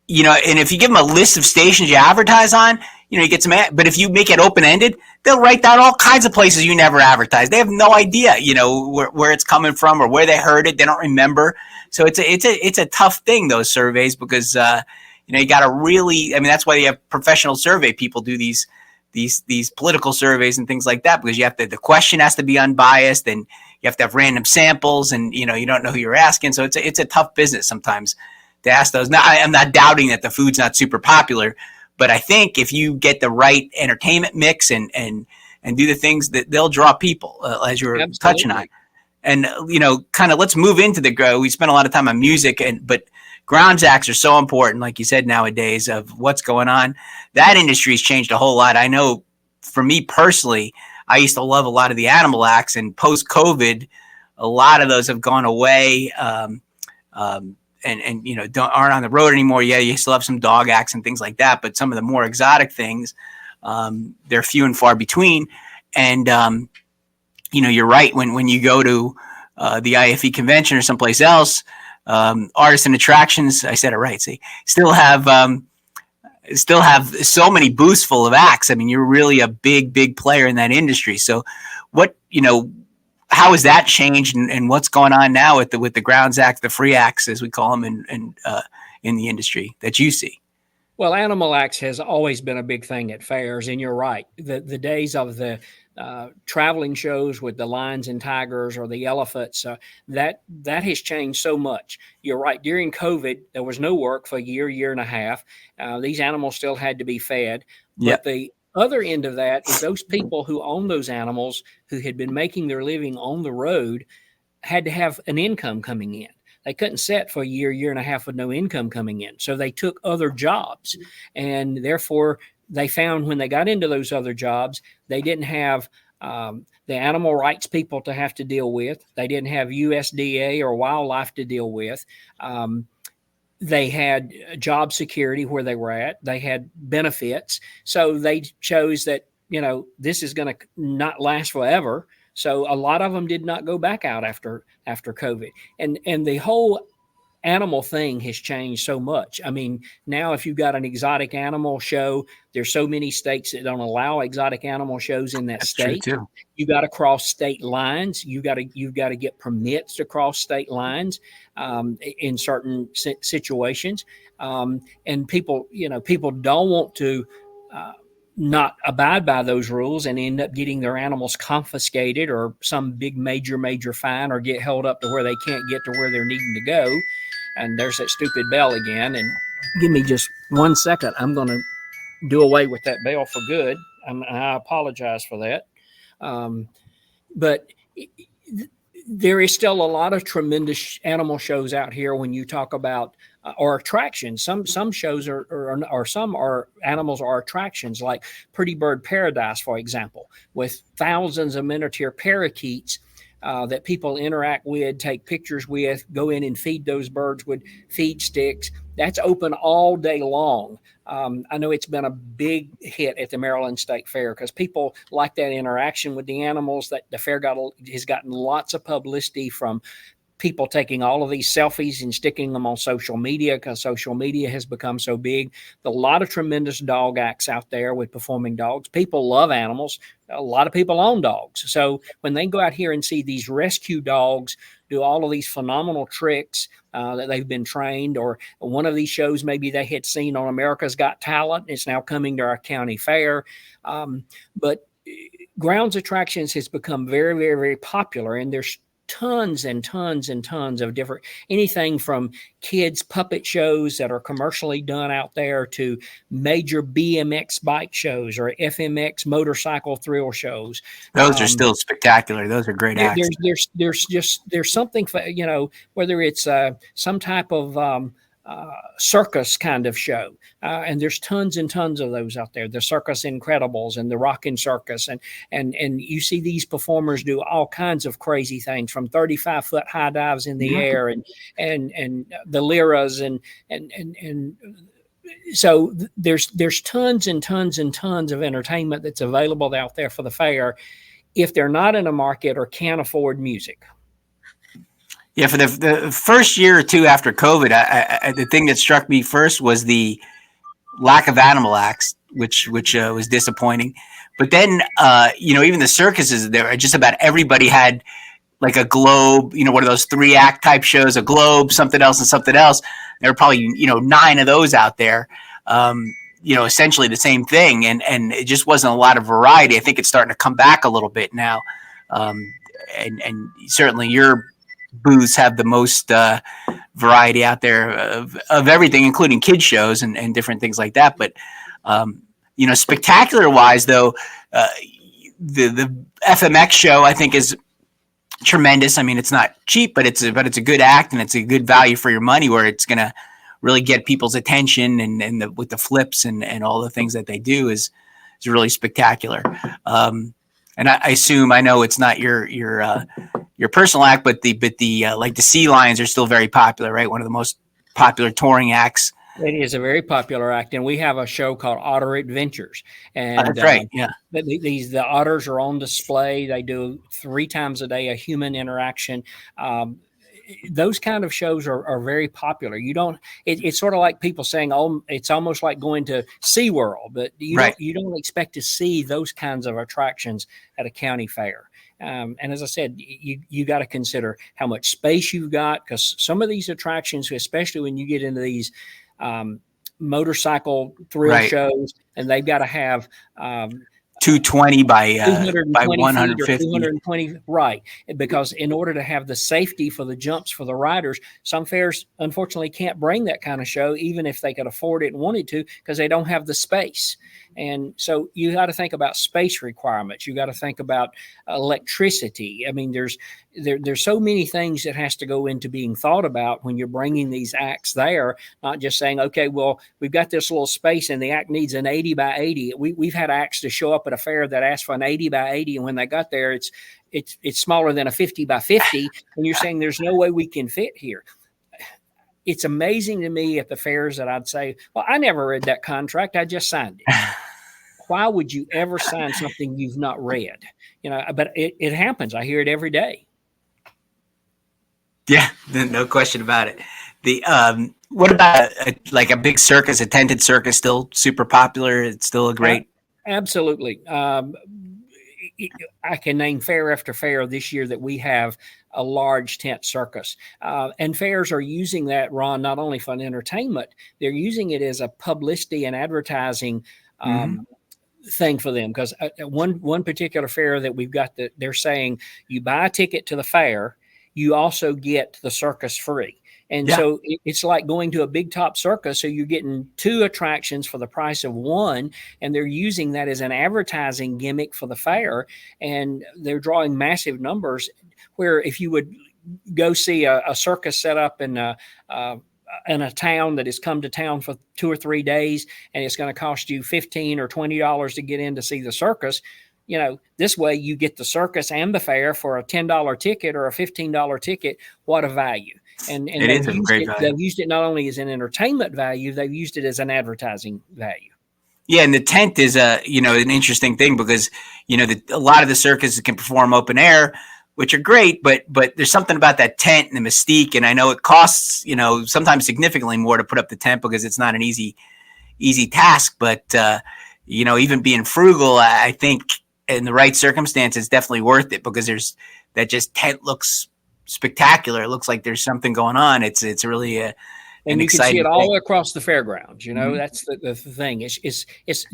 And if you give them a list of stations you advertise on, you get some. But if you make it open ended, they'll write down all kinds of places you never advertised. They have no idea, where it's coming from or where they heard it. They don't remember. So it's a tough thing, those surveys, because you got to really. I mean, that's why you have professional survey people do these political surveys and things like that, because you have to. The question has to be unbiased, and you have to have random samples, and you don't know who you're asking. So it's a tough business sometimes to ask those. Now, I'm not doubting that the food's not super popular, but I think if you get the right entertainment mix and do the things, that they'll draw people, as you were Absolutely. touching on. And kind of let's move into we spent a lot of time on music, but grounds acts are so important, like you said, nowadays, of what's going on. That industry's changed a whole lot. I know, for me personally, I used to love a lot of the animal acts, and post-COVID, a lot of those have gone away. And aren't on the road anymore. Yeah, you still have some dog acts and things like that, but some of the more exotic things, they're few and far between. And you're right, when you go to the IFE convention or someplace else, artists and attractions, I said it right, see, still have so many booths full of acts. I mean, you're really a big player in that industry. So what how has that changed, and what's going on now with the grounds acts, the free acts, as we call them, in the industry that you see? Well, animal acts has always been a big thing at fairs, and you're right. The days of the traveling shows with the lions and tigers or the elephants, that has changed so much. You're right. During COVID, there was no work for a year and a half. These animals still had to be fed, but the other end of that is those people who own those animals, who had been making their living on the road, had to have an income coming in. They couldn't sit for a year and a half with no income coming in. So they took other jobs. And therefore, they found when they got into those other jobs, they didn't have the animal rights people to have to deal with. They didn't have USDA or wildlife to deal with. They had job security where they were at. They had benefits. So they chose that, this is going to not last forever. So a lot of them did not go back out after COVID. And the whole animal thing has changed so much. I mean, now if you've got an exotic animal show, there's so many states that don't allow exotic animal shows in that That's true state. too. You got to cross state lines. You've got to get permits to cross state lines in certain situations. And people don't want to not abide by those rules and end up getting their animals confiscated or some big major fine, or get held up to where they can't get to where they're needing to go. And there's that stupid bell again. And give me just 1 second. I'm going to do away with that bell for good. I apologize for that. But there is still a lot of tremendous animal shows out here when you talk about or attractions. Some shows or some are animals are attractions, like Pretty Bird Paradise, for example, with thousands of miniature parakeets that people interact with, take pictures with, go in and feed those birds with feed sticks. That's open all day long. I know it's been a big hit at the Maryland State Fair because people like that interaction with the animals. That the fair has gotten lots of publicity from people taking all of these selfies and sticking them on social media because social media has become so big. There's a lot of tremendous dog acts out there with performing dogs. People love animals. A lot of people own dogs. So when they go out here and see these rescue dogs do all of these phenomenal tricks that they've been trained, or one of these shows maybe they had seen on America's Got Talent, it's now coming to our county fair. But grounds attractions has become very, very, very popular, and there's tons and tons and tons of different, anything from kids puppet shows that are commercially done out there to major BMX bike shows or FMX motorcycle thrill shows. Those are still spectacular. Those are great acts. There's something for, whether it's some type of circus kind of show. And there's tons and tons of those out there. The Circus Incredibles and the Rockin' Circus. And you see these performers do all kinds of crazy things, from 35-foot high dives in the air and the liras and so there's tons and tons and tons of entertainment that's available out there for the fair if they're not in a market or can't afford music. Yeah, for the first year or two after COVID, the thing that struck me first was the lack of animal acts, which was disappointing. But then, even the circuses there, just about everybody had like a globe, one of those 3-act type shows, a globe, something else, and something else. There were probably 9 of those out there. Essentially the same thing, and it just wasn't a lot of variety. I think it's starting to come back a little bit now, and certainly your booths have the most variety out there of everything, including kids shows and different things like that. But spectacular wise, though, the FMX show I think is tremendous. I mean, it's not cheap, but it's a good act, and it's a good value for your money, where it's going to really get people's attention, and with the flips and all the things that they do is really spectacular. And I assume, I know it's not your personal act, but the like the Sea Lions are still very popular, right? One of the most popular touring acts. It is a very popular act, and we have a show called Otter Adventures. And that's right. Yeah, the otters are on display. They do 3 times a day a human interaction. Those kind of shows are very popular. It's sort of like people saying, oh, it's almost like going to SeaWorld, but you don't expect to see those kinds of attractions at a county fair. And as I said, you got to consider how much space you've got, because some of these attractions, especially when you get into these motorcycle thrill shows, and they've got to have 220 by 150 feet or 220, right? Because in order to have the safety for the jumps for the riders, some fairs unfortunately can't bring that kind of show, even if they could afford it and wanted to, because they don't have the space. And so you got to think about space requirements. You got to think about electricity. I mean, there's so many things that has to go into being thought about when you're bringing these acts there, not just saying, okay, well, we've got this little space and the act needs an 80 by 80. We've had acts to show up at a fair that asked for an 80 by 80. And when they got there, it's smaller than a 50 by 50. And you're saying there's no way we can fit here. It's amazing to me at the fairs that I'd say, well, I never read that contract. I just signed it. Why would you ever sign something you've not read? But it happens. I hear it every day. Yeah, no question about it. The what about like a big circus, a tented circus, still super popular? It's still a great. Absolutely. I can name fair after fair this year that we have a large tent circus. And fairs are using that, Ron, not only for entertainment, they're using it as a publicity and advertising thing for them. Because one particular fair that we've got, that they're saying you buy a ticket to the fair, you also get the circus free. And so it's like going to a big top circus. So you're getting two attractions for the price of one. And they're using that as an advertising gimmick for the fair. And they're drawing massive numbers, where if you would go see a circus set up in a town that has come to town for 2 or 3 days, and it's going to cost you $15 or $20 to get in to see the circus. This way you get the circus and the fair for a $10 ticket or a $15 ticket. What a value. And it is a great value. They've used it not only as an entertainment value, they've used it as an advertising value. Yeah, and the tent is an interesting thing, because a lot of the circuses can perform open air, which are great, but there's something about that tent and the mystique. And I know it costs sometimes significantly more to put up the tent, because it's not an easy task. But even being frugal, I think in the right circumstances, definitely worth it, because there's that tent looks spectacular. It looks like there's something going on. It's really and you can see it all across the fairgrounds. That's the thing. It's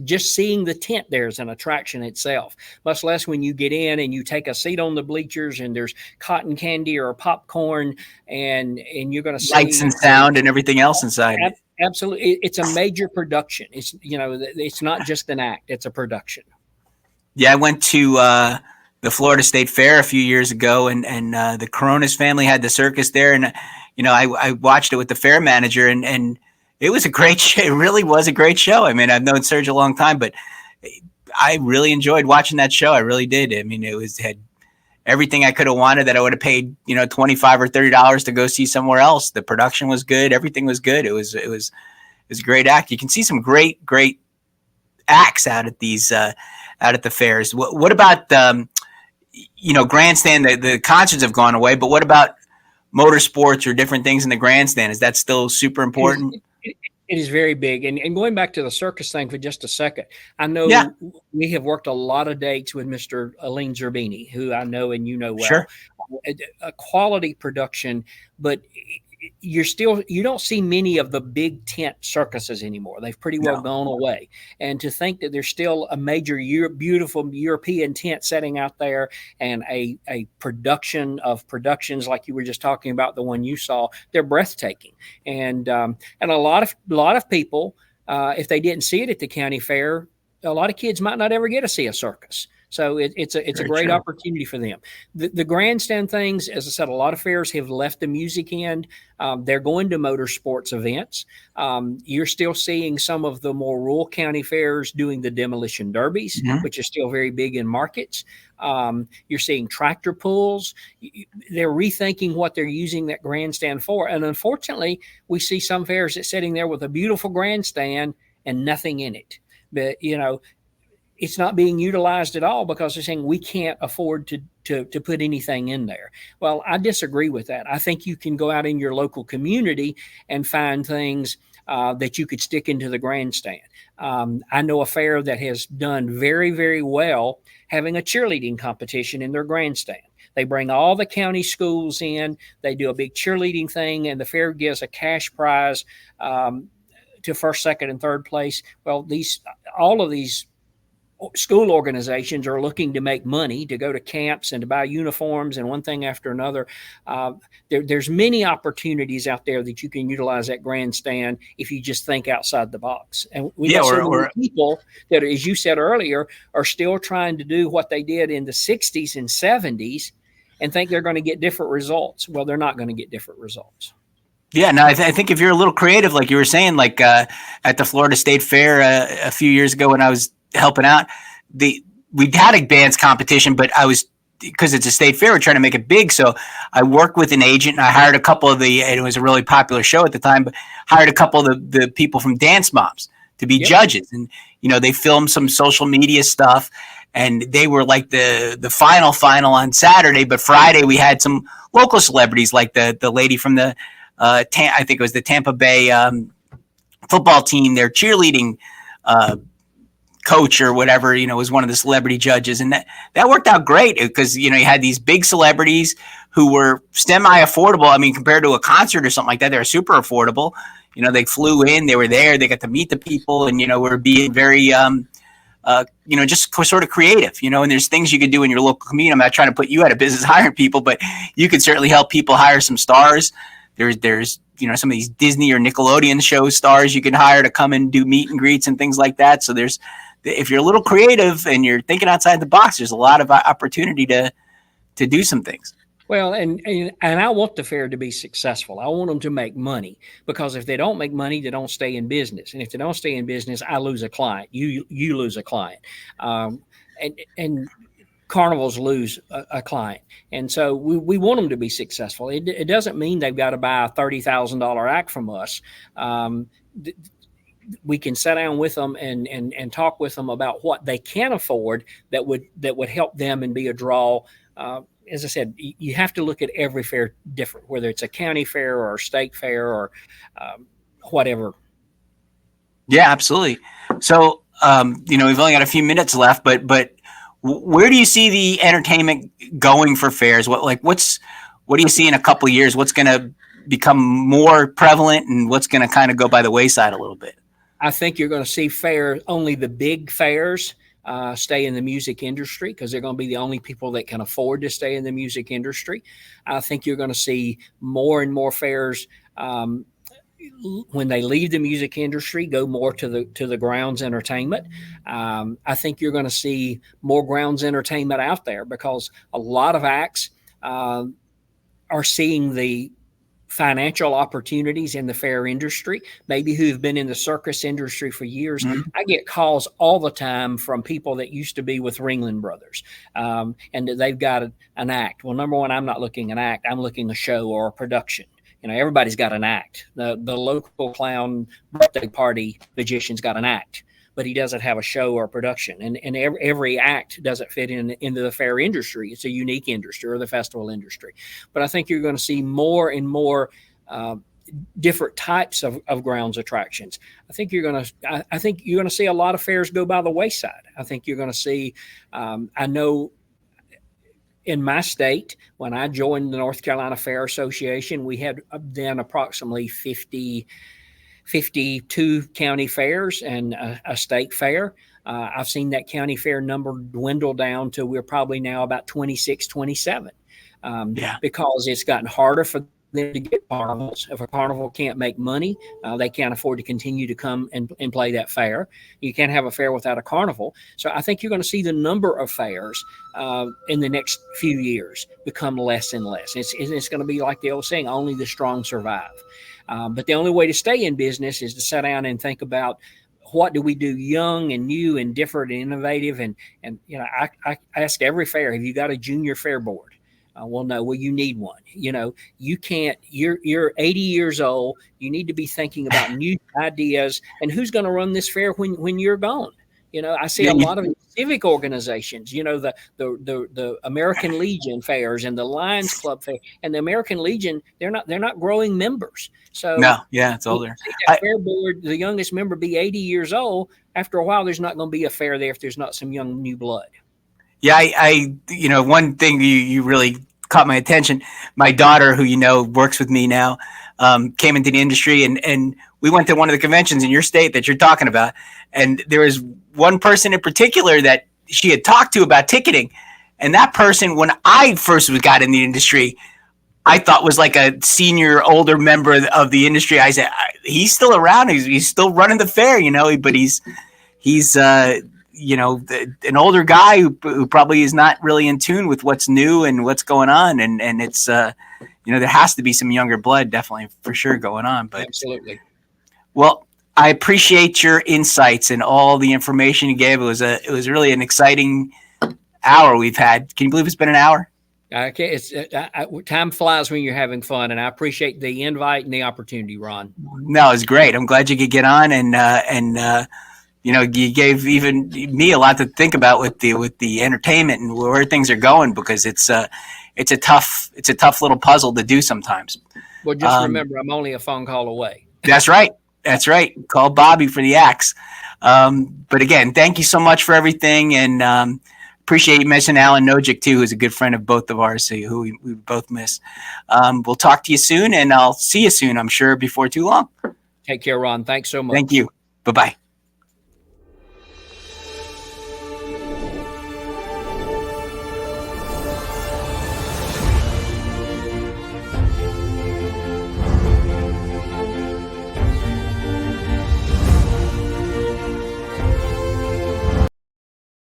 just seeing the tent there is an attraction itself. Much less when you get in and you take a seat on the bleachers and there's cotton candy or popcorn, and you're going to see lights and sound and everything else inside. Absolutely, it's a major production. It's not just an act; it's a production. Yeah, I went to the Florida State Fair a few years ago, and the Coronas family had the circus there, and I watched it with the fair manager, and it was a great show. It really was a great show. I mean, I've known Serge a long time, but I really enjoyed watching that show. I really did. I mean, had everything I could have wanted that I would have paid $25 or $30 to go see somewhere else. The production was good. Everything was good. It was a great act. You can see some great acts out at these out at the fairs. What about grandstand? The concerts have gone away, but what about motorsports or different things in the grandstand? Is that still super important? It is very big. And going back to the circus thing for just a second, I know we have worked a lot of dates with Mr. Aline Zerbini, who I know and well. Sure. A quality production, but you don't see many of the big tent circuses anymore. They've pretty well gone away. And to think that there's still a major beautiful European tent setting out there, and a production of productions like you were just talking about, the one you saw, they're breathtaking. And a lot of people, if they didn't see it at the county fair, a lot of kids might not ever get to see a circus. So it's a great opportunity for them. The grandstand things, as I said, a lot of fairs have left the music end. They're going to motorsports events. You're still seeing some of the more rural county fairs doing the demolition derbies, which is still very big in markets. You're seeing tractor pulls. They're rethinking what they're using that grandstand for. And unfortunately, we see some fairs that's sitting there with a beautiful grandstand and nothing in it. But, it's not being utilized at all, because they're saying we can't afford to put anything in there. Well, I disagree with that. I think you can go out in your local community and find things that you could stick into the grandstand. I know a fair that has done very, very well having a cheerleading competition in their grandstand. They bring all the county schools in, they do a big cheerleading thing, and the fair gives a cash prize to first, second, and third place. Well, all of these school organizations are looking to make money, to go to camps and to buy uniforms and one thing after another. There's many opportunities out there that you can utilize that grandstand if you just think outside the box. And we have so many people that, as you said earlier, are still trying to do what they did in the 60s and 70s and think they're going to get different results. Well, they're not going to get different results. Yeah, no, I think if you're a little creative, like you were saying, like at the Florida State Fair a few years ago when I was helping out, we had a dance competition, but because it's a state fair, we're trying to make it big. So I worked with an agent, and I hired a couple of and it was a really popular show at the time, but hired a couple of the people from Dance Moms to be judges. And, they filmed some social media stuff, and they were like the final on Saturday, but Friday we had some local celebrities, like the lady from the I think it was the Tampa Bay football team, their cheerleading coach or whatever, was one of the celebrity judges. And that worked out great because, you had these big celebrities who were semi-affordable. I mean, compared to a concert or something like that, they were super affordable. They flew in, they were there, they got to meet the people, and, we're being very, just sort of creative, and there's things you could do in your local community. I'm not trying to put you out of business hiring people, but you could certainly help people hire some stars. There's some of these Disney or Nickelodeon show stars you can hire to come and do meet and greets and things like that. So if you're a little creative and you're thinking outside the box, there's a lot of opportunity to do some things. Well, and I want the fair to be successful. I want them to make money, because if they don't make money, they don't stay in business. And if they don't stay in business, I lose a client. You lose a client. And carnivals lose a client. And so we want them to be successful. It doesn't mean they've got to buy a $30,000 act from us. We can sit down with them and talk with them about what they can afford that would help them and be a draw. As I said, you have to look at every fair different, whether it's a county fair or a state fair or whatever. Yeah, absolutely. So, we've only got a few minutes left, but where do you see the entertainment going for fairs? What do you see in a couple of years? What's going to become more prevalent, and what's going to kind of go by the wayside a little bit? I think you're going to see only the big fairs stay in the music industry, because they're going to be the only people that can afford to stay in the music industry. I think you're going to see more and more fairs when they leave the music industry go more to the grounds entertainment. I think you're going to see more grounds entertainment out there, because a lot of acts are seeing the financial opportunities in the fair industry, maybe who've been in the circus industry for years. Mm-hmm. I get calls all the time from people that used to be with Ringling Brothers, and they've got an act. Well, number one, I'm not looking an act. I'm looking a show or a production. Everybody's got an act. The local clown birthday party magician's got an act, but he doesn't have a show or a production. And every act doesn't fit into the fair industry. It's a unique industry, or the festival industry. But I think you're going to see more and more different types of grounds attractions. I think you're going to see a lot of fairs go by the wayside. I think you're going to see, I know in my state, when I joined the North Carolina Fair Association, we had then approximately 52 county fairs and a state fair. I've seen that county fair number dwindle down to we're probably now about 26, 27, because it's gotten harder for them to get carnivals. If a carnival can't make money, they can't afford to continue to come and play that fair. You can't have a fair without a carnival. So I think you're going to see the number of fairs in the next few years become less and less. It's going to be like the old saying, only the strong survive. But the only way to stay in business is to sit down and think about, what do we do young and new and different and innovative? And I ask every fair, have you got a junior fair board? Well, no. Well, you need one. You can't. You're 80 years old. You need to be thinking about new ideas and who's going to run this fair when you're gone. I see a lot of civic organizations. The American Legion fairs and the Lions Club fair and the American Legion. They're not growing members. So it's older. That fair board, the youngest member, be 80 years old. After a while, there's not going to be a fair there if there's not some young new blood. Yeah, I one thing you really caught my attention. My daughter, who works with me now, came into the industry, and we went to one of the conventions in your state that you're talking about, and there was one person in particular that she had talked to about ticketing, and that person, when I first got in the industry, I thought was like a senior, older member of the industry. I said, he's still around, he's still running the fair, but he's an older guy who probably is not really in tune with what's new and what's going on. And it's, there has to be some younger blood, definitely, for sure, going on. But absolutely. Well, I appreciate your insights and all the information you gave. It was really an exciting hour we've had. Can you believe it's been an hour? Okay, time flies when you're having fun, and I appreciate the invite and the opportunity, Ron. No, it's great. I'm glad you could get on, and you gave even me a lot to think about with the entertainment and where things are going, because it's a tough little puzzle to do sometimes. Well, just remember, I'm only a phone call away. That's right. That's right. Call Bobby for the axe. But again, thank you so much for everything, and appreciate you mentioning Alan Nojic too, who's a good friend of both of ours, so who we both miss. We'll talk to you soon, and I'll see you soon, I'm sure, before too long. Take care, Ron. Thanks so much. Thank you. Bye-bye.